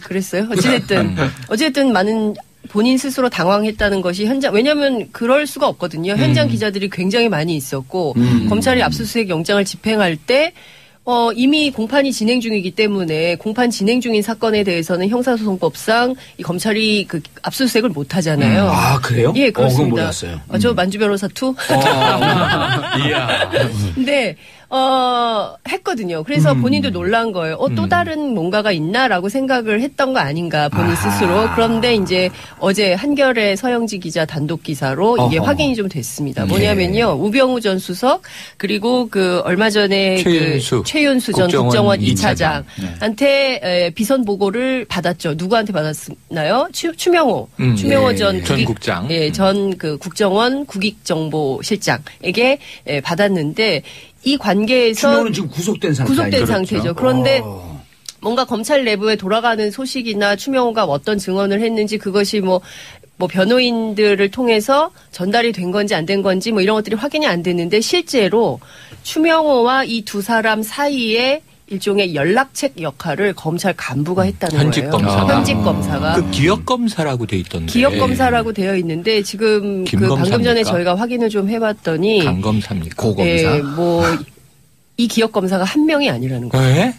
그랬어요. 어찌됐든 많은 본인 스스로 당황했다는 것이 현장, 왜냐하면 그럴 수가 없거든요. 현장 기자들이 굉장히 많이 있었고 검찰이 압수수색 영장을 집행할 때 이미 공판이 진행 중이기 때문에 공판 진행 중인 사건에 대해서는 형사소송법상 이 검찰이 그 압수수색을 못 하잖아요. 아, 그래요? 예, 그렇습니다. 그건 몰랐어요. 저 만주 변호사 투? 이야. 근데 했거든요. 그래서 본인도 놀란 거예요. 또 다른 뭔가가 있나라고 생각을 했던 거 아닌가 본인 스스로. 그런데 이제 어제 한겨레 서영지 기자 단독 기사로 이게 확인이 좀 됐습니다. 뭐냐면요, 우병우 전 수석 그리고 그 얼마 전에 최윤수 전 국정원 2차장한테 비선 보고를 받았죠. 누구한테 받았나요? 추명호 전 국장. 전 그 국정원 국익정보실장에게 받았는데. 이 관계에서 추명호는 지금 구속된 상태죠. 그런데 뭔가 검찰 내부에 돌아가는 소식이나 추명호가 어떤 증언을 했는지 그것이 뭐 변호인들을 통해서 전달이 된 건지 안 된 건지 뭐 이런 것들이 확인이 안 됐는데 실제로 추명호와 이 두 사람 사이에 일종의 연락책 역할을 검찰 간부가 했다는 현직 거예요. 검사가. 현직 검사가. 그 기억 검사라고 돼 있던데. 기억 검사라고 되어 있는데 지금 그 방금 전에 저희가 확인을 좀 해봤더니 강 검사입니까? 고 검사. 이 기억 검사가 한 명이 아니라는 거예요. 네?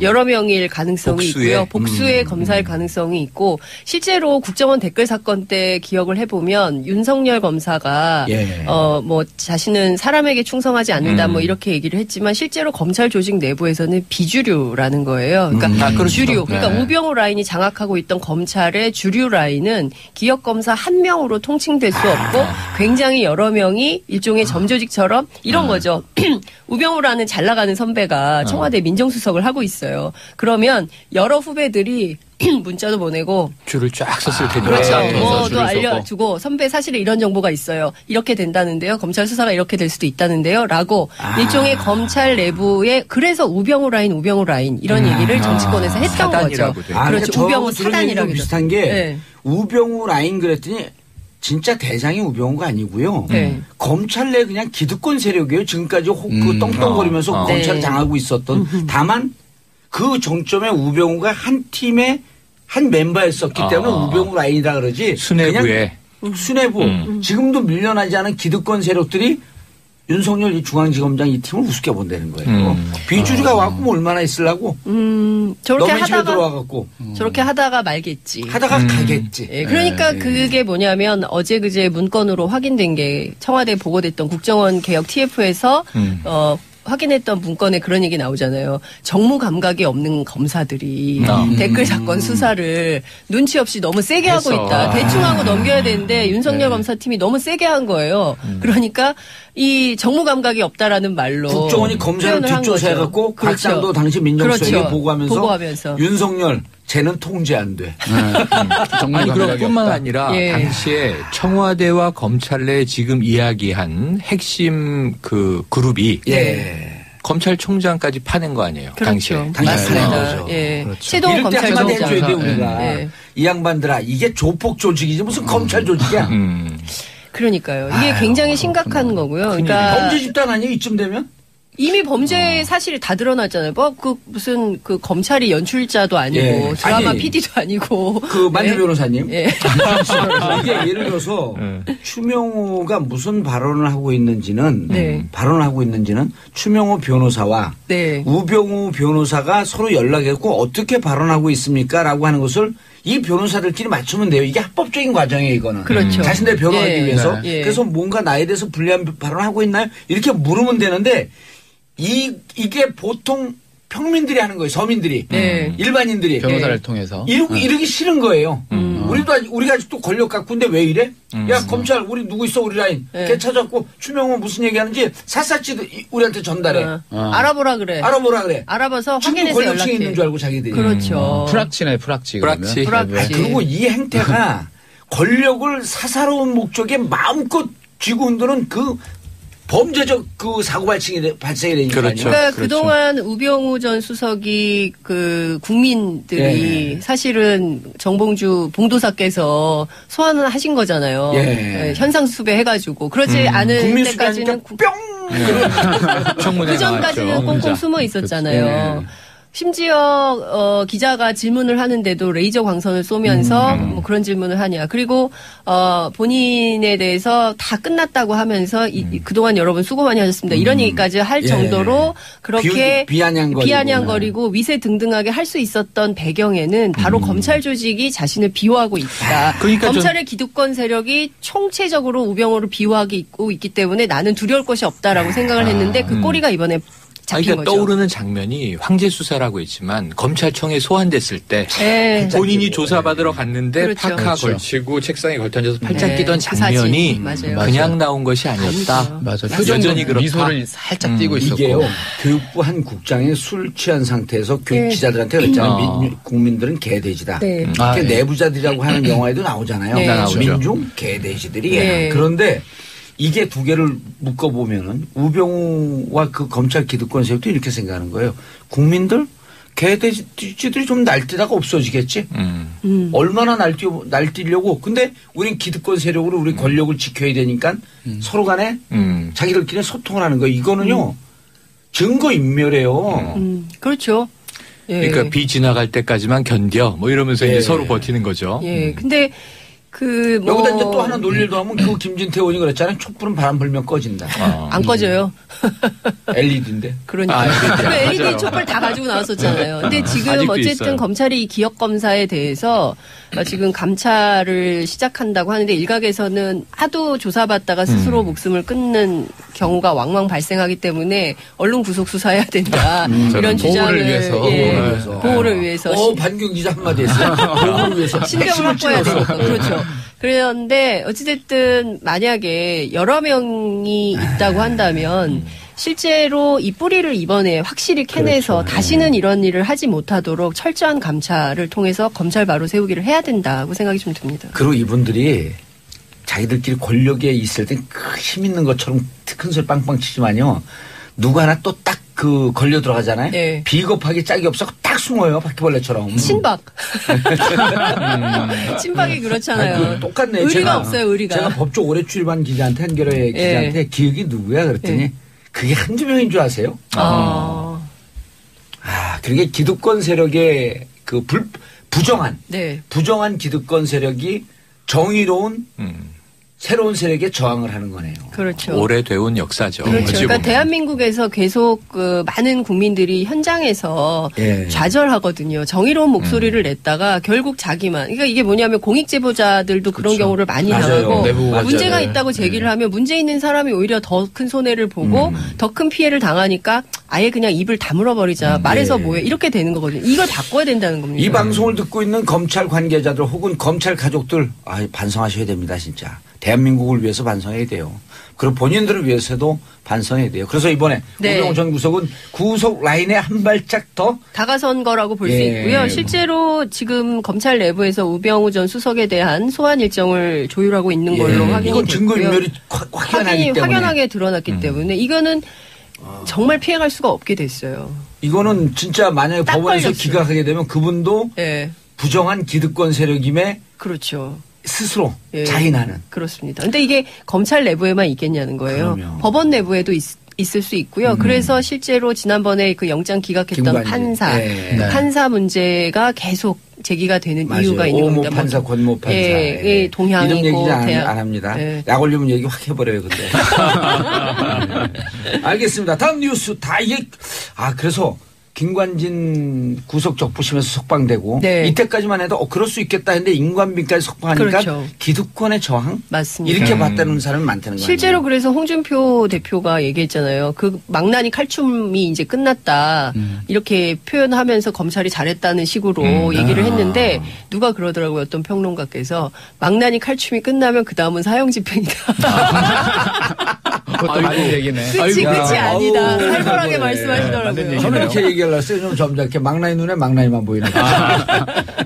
여러 명일 가능성이 있고요. 복수의 검사일 가능성이 있고 실제로 국정원 댓글 사건 때 기억을 해보면 윤석열 검사가 자신은 사람에게 충성하지 않는다 뭐 이렇게 얘기를 했지만 실제로 검찰 조직 내부에서는 비주류라는 거예요. 그러니까 주류. 그러니까 우병우 라인이 장악하고 있던 검찰의 주류 라인은 기억 검사 한 명으로 통칭될 수 없고 굉장히 여러 명이 일종의 점조직처럼 이런 거죠. 우병우라는 잘 나가는 선배가 청와대 민정수석을 하고 있어요. 그러면 여러 후배들이 문자도 보내고 줄을 쫙 섰을 텐데. 그렇죠. 또 알려주고 선배 사실은 이런 정보가 있어요. 이렇게 된다는데요. 검찰 수사가 이렇게 될 수도 있다는데요. 라고 일종의 검찰 내부에 그래서 우병우 라인 이런 얘기를 정치권에서 했던 거죠. 그렇죠. 우병우 사단이라고 비슷한 게 우병우 라인 그랬더니 진짜 대장이 우병우가 아니고요. 검찰 내 그냥 기득권 세력이에요. 지금까지 그 떵떵거리면서 검찰을 장하고 있었던. 다만 그 정점에 우병우가 한 팀의 한 멤버였었기 때문에 우병우 라인이라 그러지. 수뇌부에. 그냥 수뇌부. 지금도 밀려나지 않은 기득권 세력들이 윤석열 이 중앙지검장 이 팀을 우습게 본다는 거예요. 비주류가 와갖고 뭐 얼마나 있으려고. 저렇게 하다가 들어와갖고. 저렇게 하다가 말겠지. 하다가 가겠지. 그러니까 그게 뭐냐면 어제 그제 문건으로 확인된 게 청와대에 보고됐던 국정원 개혁 TF에서 확인했던 문건에 그런 얘기 나오잖아요. 정무 감각이 없는 검사들이 댓글 사건 수사를 눈치 없이 너무 세게 하고 있다. 대충 하고 넘겨야 되는데 윤석열 검사팀이 너무 세게 한 거예요. 그러니까 이 정무 감각이 없다라는 말로 국정원이 검사를 뒷조사해갖고 박상도 당시 민정수석에게 보고하면서 윤석열 쟤는 통제 안 돼. 아니 그럼 뿐만 아니라 당시에 청와대와 검찰 내 지금 이야기한 핵심 그 그룹이 검찰총장까지 파낸 거 아니에요. 그렇죠. 당시에 파낸 거죠. 최동호 검찰총장. 해줘야 돼 우리가. 이 양반들아 이게 조폭 조직이지 무슨 검찰 조직이야. 그러니까요. 이게 굉장히 심각한 거고요. 그러니까 범죄 집단 아니에요 이쯤 되면? 이미 범죄 사실이 다 드러났잖아요. 무슨 검찰이 연출자도 아니고 드라마 PD도 아니고. 만주 변호사님. 이게 예를 들어서 추명호가 무슨 발언을 하고 있는지는 추명호 변호사와 우병우 변호사가 서로 연락했고 어떻게 발언하고 있습니까라고 하는 것을 이 변호사들끼리 맞추면 돼요. 이게 합법적인 과정이에요, 이거는. 그렇죠. 자신들 변호하기 위해서. 그래서 뭔가 나에 대해서 불리한 발언하고 있나요? 이렇게 물으면 되는데 이게 보통 평민들이 하는 거예요. 서민들이. 일반인들이. 변호사를 통해서. 이러기 싫은 거예요. 우리가 아직도 권력 갖고 있는데 왜 이래? 야, 검찰, 우리 누구 있어, 우리 라인. 걔 찾았고, 추명호 무슨 얘기 하는지 샅샅이 우리한테 전달해. 알아보라 그래. 알아봐서 확인해서 권력층에 연락해. 있는 줄 알고 자기들이. 그렇죠. 프락치네, 프락치. 그리고 이 행태가 권력을 사사로운 목적에 마음껏 쥐고 흔드는 그 범죄적 그 사고 발생이 되니까. 그러니까 그동안 우병우 전 수석이 국민들이 사실은 정봉주 봉도사께서 소환을 하신 거잖아요. 현상 수배해가지고 그러지 않은 때까지는 뿅. 그 전까지는 꽁꽁 숨어 있었잖아요. 심지어 기자가 질문을 하는데도 레이저 광선을 쏘면서 뭐 그런 질문을 하냐. 그리고 본인에 대해서 다 끝났다고 하면서 그동안 여러분 수고 많이 하셨습니다. 이런 얘기까지 할 정도로 그렇게 비아냥거리고 위세등등하게 할 수 있었던 배경에는 바로 검찰 조직이 자신을 비호하고 있다. 그러니까 검찰의 기득권 세력이 총체적으로 우병우를 비호하고 있기 때문에 나는 두려울 것이 없다라고 생각을 했는데 그 꼬리가 이번에 그러니까 떠오르는 장면이 황제 수사라고 했지만 검찰청에 소환됐을 때 본인이 조사받으러 갔는데 그렇죠. 파카 그렇죠. 걸치고 책상에 걸터앉아서 팔짱 끼던 장면이 그냥 나온 것이 아니었다. 맞아. 여전히 그렇다. 미소를 살짝 띄고 있었고. 이게요. 교육부 한 국장이 술 취한 상태에서 기자들한테 그랬잖아요. 국민들은 개돼지다. 이렇게 내부자들이라고 하는 영화에도 나오잖아요. 민중 개돼지들이. 그런데 이게 두 개를 묶어보면은 우병우와 그 검찰 기득권 세력도 이렇게 생각하는 거예요. 국민들 개돼지들이 좀 날뛰다가 없어지겠지. 얼마나 날뛰려고. 근데 우린 기득권 세력으로 우리 권력을 지켜야 되니까 서로 간에 자기들끼리 소통을 하는 거예요. 이거는요. 증거인멸이에요. 그렇죠. 예. 그러니까 비 지나갈 때까지만 견뎌 뭐 이러면서 이제 서로 버티는 거죠. 예. 근데 여기다 이제 또 하나 논리를 하면 그 김진태 의원이 그랬잖아요. 촛불은 바람 불면 꺼진다. 안 꺼져요. LED인데. 그러니까. LED 촛불 다 가지고 나왔었잖아요. 근데 지금 어쨌든 있어요. 검찰이 이 기억 검사에 대해서 지금 감찰을 시작한다고 하는데 일각에서는 하도 조사받다가 스스로 목숨을 끊는 경우가 왕왕 발생하기 때문에 얼른 구속 수사해야 된다. 이런 주장을 보호를 위해서. 반경 기자 한마디 했어요. 보호를 위해서. 신경을 확보해야 되니까. 그렇죠. 그런데 어찌됐든 만약에 여러 명이 있다고 한다면 실제로 이 뿌리를 이번에 확실히 캐내서 그렇죠. 다시는 이런 일을 하지 못하도록 철저한 감찰을 통해서 검찰 바로 세우기를 해야 된다고 생각이 좀 듭니다. 그리고 이분들이 자기들끼리 권력에 있을 때 힘 있는 것처럼 큰 소리 빵빵 치지만요. 누구 하나 또 딱 걸려 들어가잖아요. 네. 비겁하게 짝이 없어 딱 숨어요. 바퀴벌레처럼. 친박. 친박이 그렇잖아요. 똑같네. 의리가 없어요. 의리가. 제가 법조 오래 출입한 기자한테 한겨레 기자한테 기억이 누구야 그랬더니 그게 한두 명인 줄 아세요? 그게 기득권 세력의 부정한 기득권 세력이 정의로운 새로운 세력에 저항을 하는 거네요. 그렇죠. 오래돼온 역사죠. 그렇죠. 그러니까 대한민국에서 계속 많은 국민들이 현장에서 좌절하거든요. 정의로운 목소리를 냈다가 결국 자기만. 그러니까 이게 뭐냐면 공익제보자들도 그런 경우를 많이 당하고 문제가 있다고 제기를 하면 문제 있는 사람이 오히려 더 큰 손해를 보고 더 큰 피해를 당하니까 아예 그냥 입을 다물어 버리자. 말해서 뭐해. 이렇게 되는 거거든요. 이걸 바꿔야 된다는 겁니다. 이 방송을 듣고 있는 검찰 관계자들 혹은 검찰 가족들 반성하셔야 됩니다. 진짜. 대한민국을 위해서 반성해야 돼요. 그리고 본인들을 위해서도 반성해야 돼요. 그래서 이번에 우병우 전 구속은 구속 라인에 한 발짝 더 다가선 거라고 볼 수 있고요. 실제로 지금 검찰 내부에서 우병우 전 수석에 대한 소환 일정을 조율하고 있는 걸로 확인이 됐고요. 이건 증거인멸이 확연하게 드러났기 때문에 이거는 정말 피해갈 수가 없게 됐어요. 이거는 진짜 만약에 법원에서 기각하게 되면 그분도 부정한 기득권 세력임에 그렇죠. 스스로 자인하는. 그렇습니다. 근데 이게 검찰 내부에만 있겠냐는 거예요. 그럼요. 법원 내부에도 있을 수 있고요. 그래서 실제로 지난번에 그 영장 기각했던 판사, 판사 문제가 계속 제기가 되는 이유가 있는 겁니다. 오모 판사, 권모 판사. 동향이고. 이런 얘기 안 합니다. 약 올리면 얘기 확 해버려요, 근데. 알겠습니다. 다음 뉴스 이게 그래서 김관진 구속 적부심에서 석방되고 이때까지만 해도 그럴 수 있겠다 했는데 임관빈까지 석방하니까 기득권의 저항? 맞습니다. 이렇게 봤다는 사람이 많다는 거예요. 실제로 그래서 홍준표 대표가 얘기했잖아요. 그 망나니 칼춤이 이제 끝났다. 이렇게 표현하면서 검찰이 잘했다는 식으로 얘기를 했는데 누가 그러더라고요. 어떤 평론가께서 망나니 칼춤이 끝나면 그 다음은 사형 집행이다. 그것도 맞는 얘기네. 끝이 아니다. 살벌하게 말씀하시더라고요. 저는 이렇게 얘기를 했어요. 좀 점잖게 막나니 눈에 막나니만 보이는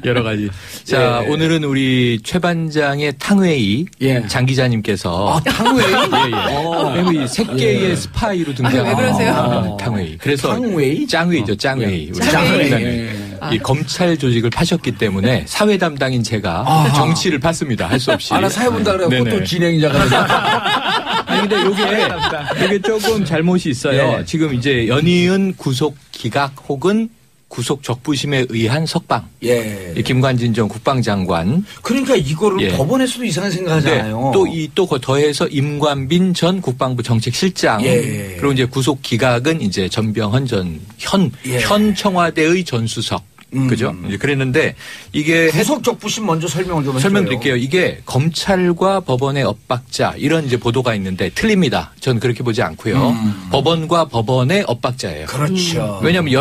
여러 가지. 자, 오늘은 우리 최 반장의 탕웨이 장 기자님께서 탕웨이? 색계의 스파이로 등장한 왜 그러세요? 탕웨이. 그래서 탕웨이? 짱웨이죠. 짱웨이. 우리 장 기자님. 이 검찰 조직을 파셨기 때문에 사회 담당인 제가 정치를 팠습니다. 할 수 없이. 나 사회 본다 그래갖고 또 진행자가 아니 근데 요게 조금 잘못이 있어요. 지금 이제 연이은 구속 기각 혹은 구속 적부심에 의한 석방. 예. 김관진 전 국방장관. 그러니까 이거를 법원에서도 이상한 생각하잖아요. 네. 또 더해서 임관빈 전 국방부 정책실장. 그리고 이제 구속 기각은 이제 전병헌 전 현 청와대의 전 수석. 그죠? 이제 그랬는데 이게 구속 적부심 먼저 설명드릴게요. 이게 검찰과 법원의 엇박자 이런 이제 보도가 있는데 틀립니다. 전 그렇게 보지 않고요. 법원과 법원의 엇박자예요. 그렇죠. 왜냐하면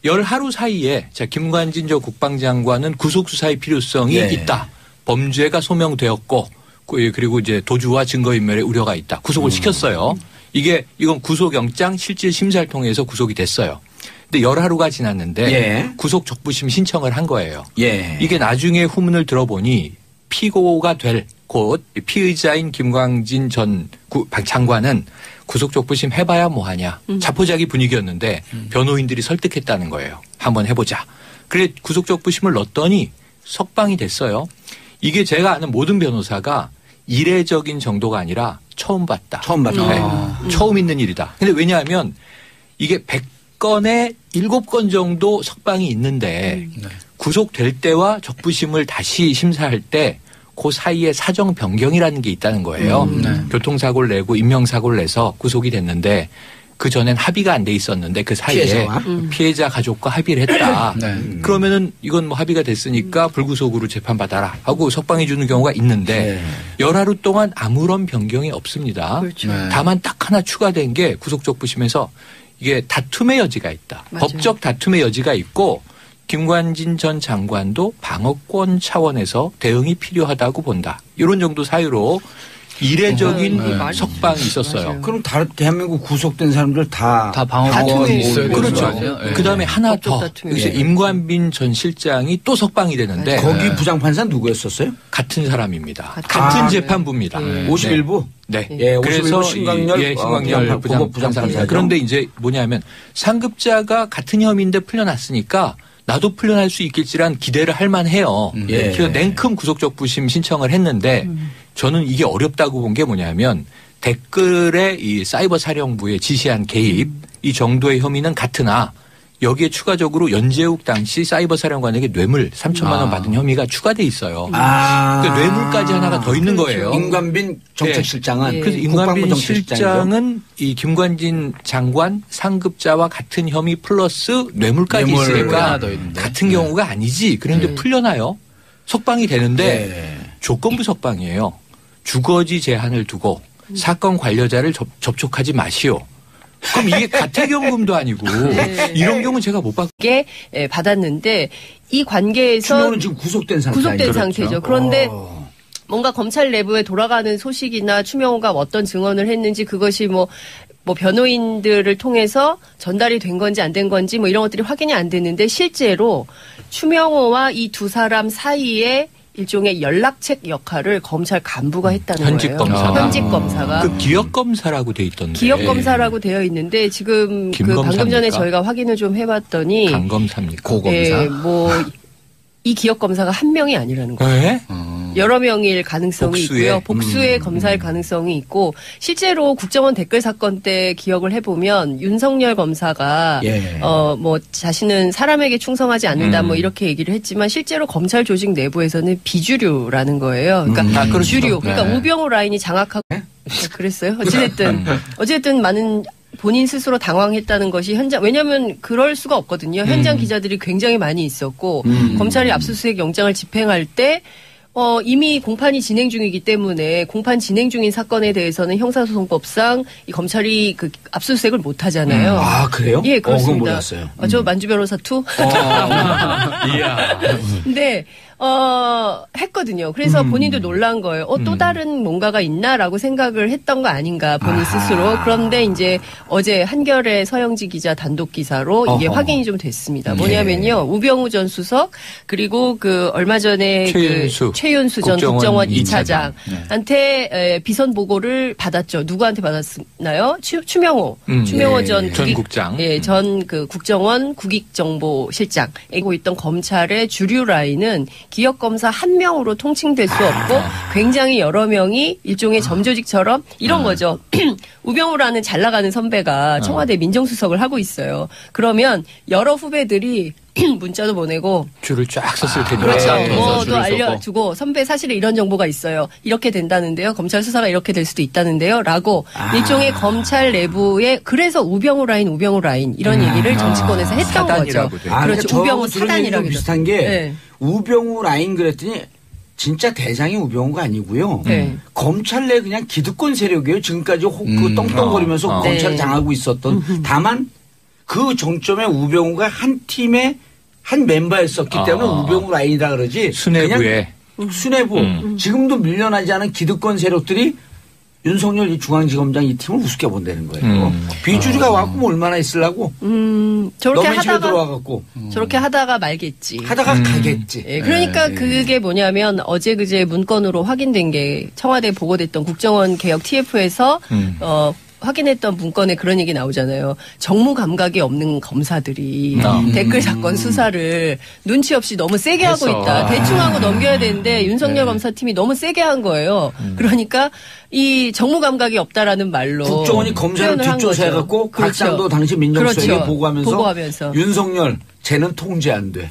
열 하루 사이에 김관진 전 국방장관은 구속 수사의 필요성이 있다. 범죄가 소명되었고 그리고 이제 도주와 증거인멸의 우려가 있다. 구속을 시켰어요. 이건 구속영장 실질 심사를 통해서 구속이 됐어요. 근데 열하루가 지났는데 구속 적부심 신청을 한 거예요. 이게 나중에 후문을 들어보니 피고가 될 곧 피의자인 김광진 전 장관은 구속 적부심 해봐야 뭐하냐. 자포자기 분위기였는데 변호인들이 설득했다는 거예요. 한번 해보자. 그래 구속 적부심을 넣었더니 석방이 됐어요. 이게 제가 아는 모든 변호사가 이례적인 정도가 아니라 처음 봤다. 처음 있는 일이다. 근데 왜냐하면 이게 100건에 7건 정도 석방이 있는데 구속될 때와 적부심을 다시 심사할 때 그 사이에 사정 변경이라는 게 있다는 거예요. 교통사고를 내고 인명사고를 내서 구속이 됐는데 그 전엔 합의가 안 돼 있었는데 그 사이에 피해자 가족과 합의를 했다. 그러면은 이건 뭐 합의가 됐으니까 불구속으로 재판받아라 하고 석방해 주는 경우가 있는데 열하루 동안 아무런 변경이 없습니다. 그렇죠. 다만 딱 하나 추가된 게 구속적부심에서 이게 다툼의 여지가 있다. 맞아요. 법적 다툼의 여지가 있고 김관진 전 장관도 방어권 차원에서 대응이 필요하다고 본다. 이런 정도 사유로 이례적인 석방이 있었어요. 맞아요. 그럼 대한민국 구속된 사람들 다 방어권이 있어요. 그렇죠. 그다음에 하나 더. 그래서 임관빈 전 실장이 또 석방이 되는데 거기 부장판사 누구였었어요? 같은 사람입니다. 같은 재판부입니다. 51부? 네. 그래서 신광열 부장판사. 그런데 이제 뭐냐면 상급자가 같은 혐의인데 풀려났으니까 나도 풀려날 수 있겠지란 기대를 할 만해요. 그래서 냉큼 구속적부심 신청을 했는데 저는 이게 어렵다고 본 게 뭐냐면 댓글에 이 사이버 사령부에 지시한 개입 이 정도의 혐의는 같으나 여기에 추가적으로 연재욱 당시 사이버 사령관에게 뇌물 3천만 원 받은 혐의가 추가돼 있어요. 그러니까 뇌물까지 하나가 더 있는 거예요. 임관빈 정책실장은 그래서 임관빈 실장은 이 김관진 장관 상급자와 같은 혐의 플러스 뇌물까지 있으니까 같은 경우가 아니지. 그런데 풀려나요. 석방이 되는데 조건부 석방이에요. 주거지 제한을 두고 사건 관여자를 접촉하지 마시오. 그럼 이게 가택연금도 아니고 이런 경우는 제가 못 받게 받았는데 이 관계에서 추명은 지금 구속된 상태죠. 그런데 뭔가 검찰 내부에 돌아가는 소식이나 추명호가 어떤 증언을 했는지 그것이 뭐 변호인들을 통해서 전달이 된 건지 안 된 건지 뭐 이런 것들이 확인이 안 됐는데 실제로 추명호와 이 두 사람 사이에 일종의 연락책 역할을 검찰 간부가 했다는 거예요. 현직 검사가. 그 기억 검사라고 돼 있던데. 기억 검사라고 되어 있는데 지금 그 방금 전에 저희가 확인을 좀 해봤더니 강 검사입니까? 고검사. 이 기억 검사가 한 명이 아니라는 거예요. 여러 명일 가능성이 있고요. 복수의 검사일 가능성이 있고 실제로 국정원 댓글 사건 때 기억을 해보면 윤석열 검사가 자신은 사람에게 충성하지 않는다 뭐 이렇게 얘기를 했지만 실제로 검찰 조직 내부에서는 비주류라는 거예요. 그러니까 주류. 그러니까 우병우 라인이 장악하고 그랬어요. 어쨌든 많은 본인 스스로 당황했다는 것이 왜냐하면 그럴 수가 없거든요. 현장 기자들이 굉장히 많이 있었고 검찰이 압수수색 영장을 집행할 때 이미 공판이 진행 중이기 때문에 공판 진행 중인 사건에 대해서는 형사소송법상 이 검찰이 그 압수수색을 못 하잖아요. 아, 그래요? 예, 그렇습니다. 그건 몰랐어요. 저 만주 변호사 투? 이야. 근데 했거든요. 그래서 본인도 놀란 거예요. 또 다른 뭔가가 있나라고 생각을 했던 거 아닌가 본인 스스로. 그런데 이제 어제 한겨레 서영지 기자 단독 기사로 이게 확인이 좀 됐습니다. 뭐냐면요. 우병우 전 수석 그리고 그 얼마 전에 최윤수 최윤수 전 국정원 2차장한테 비선 보고를 받았죠. 누구한테 받았나요? 추명호 전 국장. 전 그 국정원 국익정보실장. 하고 있던 검찰의 주류 라인은 기억 검사 한 명으로 통칭될 수 없고 굉장히 여러 명이 일종의 점조직처럼 이런 거죠. 우병우라는 잘 나가는 선배가 청와대 민정수석을 하고 있어요. 그러면 여러 후배들이 문자도 보내고 줄을 쫙 섰을 텐데. 그렇죠. 뭐도 알려주고 선배 사실은 이런 정보가 있어요. 이렇게 된다는데요. 검찰 수사가 이렇게 될 수도 있다는데요. 라고 일종의 검찰 내부에 그래서 우병우 라인 이런 얘기를 정치권에서 했던 거죠. 그렇죠. 우병우 사단이라고 비슷한 게 우병우 라인 그랬더니 진짜 대장이 우병우가 아니고요. 검찰 내 그냥 기득권 세력이에요. 지금까지 그 떵떵거리면서 검찰을 장악하고 있었던. 다만 그 정점에 우병우가 한 팀의 한 멤버였었기 때문에 우병우 라인이라 그러지. 수뇌부에. 수뇌부. 지금도 밀려나지 않은 기득권 세력들이 윤석열 이 중앙지검장 이 팀을 우습게 본다는 거예요. 비주류가 와갖고 뭐 얼마나 있으려고. 저렇게 하다가 들어와갖고. 저렇게 하다가 말겠지. 하다가 가겠지. 그러니까 그게 뭐냐면 어제 그제 문건으로 확인된 게 청와대에 보고됐던 국정원 개혁 TF에서 확인했던 문건에 그런 얘기 나오잖아요. 정무 감각이 없는 검사들이 댓글 사건 수사를 눈치 없이 너무 세게 하고 있다. 대충 하고 넘겨야 되는데 윤석열 검사팀이 너무 세게 한 거예요. 그러니까 이 정무 감각이 없다라는 말로 국정원이 검사를 뒷조사해갖고 박상도 당시 민정수석에게 보고하면서 윤석열 쟤는 통제 안 돼.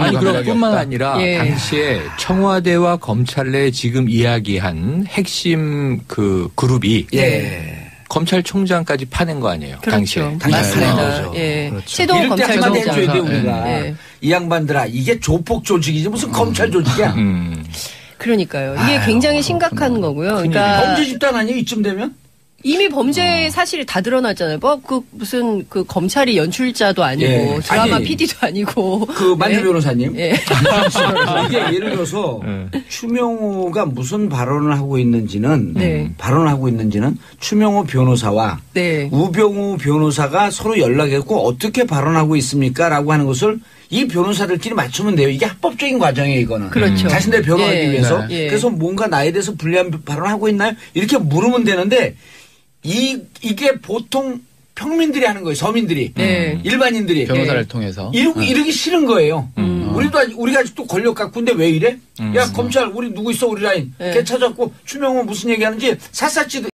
아니 그럴 뿐만 아니라 당시에 청와대와 검찰 내 지금 이야기한 핵심 그 그룹이 검찰총장까지 파낸 거 아니에요. 그렇죠. 당시에. 맞습니다. 최동 검찰총장. 해줘야 돼 우리가. 이 양반들아 이게 조폭 조직이지 무슨 검찰 조직이야. 그러니까요. 이게 굉장히 심각한 거고요. 그러니까 범죄 집단 아니에요 이쯤 되면? 이미 범죄 사실이 다 드러났잖아요. 뭐 무슨 그 검찰이 연출자도 아니고 드라마 PD도 아니고. 그 만주 변호사님. 이게 예를 들어서 추명호가 무슨 발언을 하고 있는지는 추명호 변호사와 우병우 변호사가 서로 연락했고 어떻게 발언하고 있습니까라고 하는 것을 이 변호사들끼리 맞추면 돼요. 이게 합법적인 과정이에요, 이거는. 그렇죠. 자신들 변호하기 위해서. 그래서 뭔가 나에 대해서 불리한 발언하고 있나요? 이렇게 물으면 되는데 이게 보통 평민들이 하는 거예요. 서민들이. 일반인들이. 변호사를 통해서. 이러기 싫은 거예요. 우리가 아직도 권력 갖고인데 왜 이래? 야, 검찰, 우리 누구 있어, 우리 라인. 걔 찾았고, 추명호 무슨 얘기 하는지 샅샅이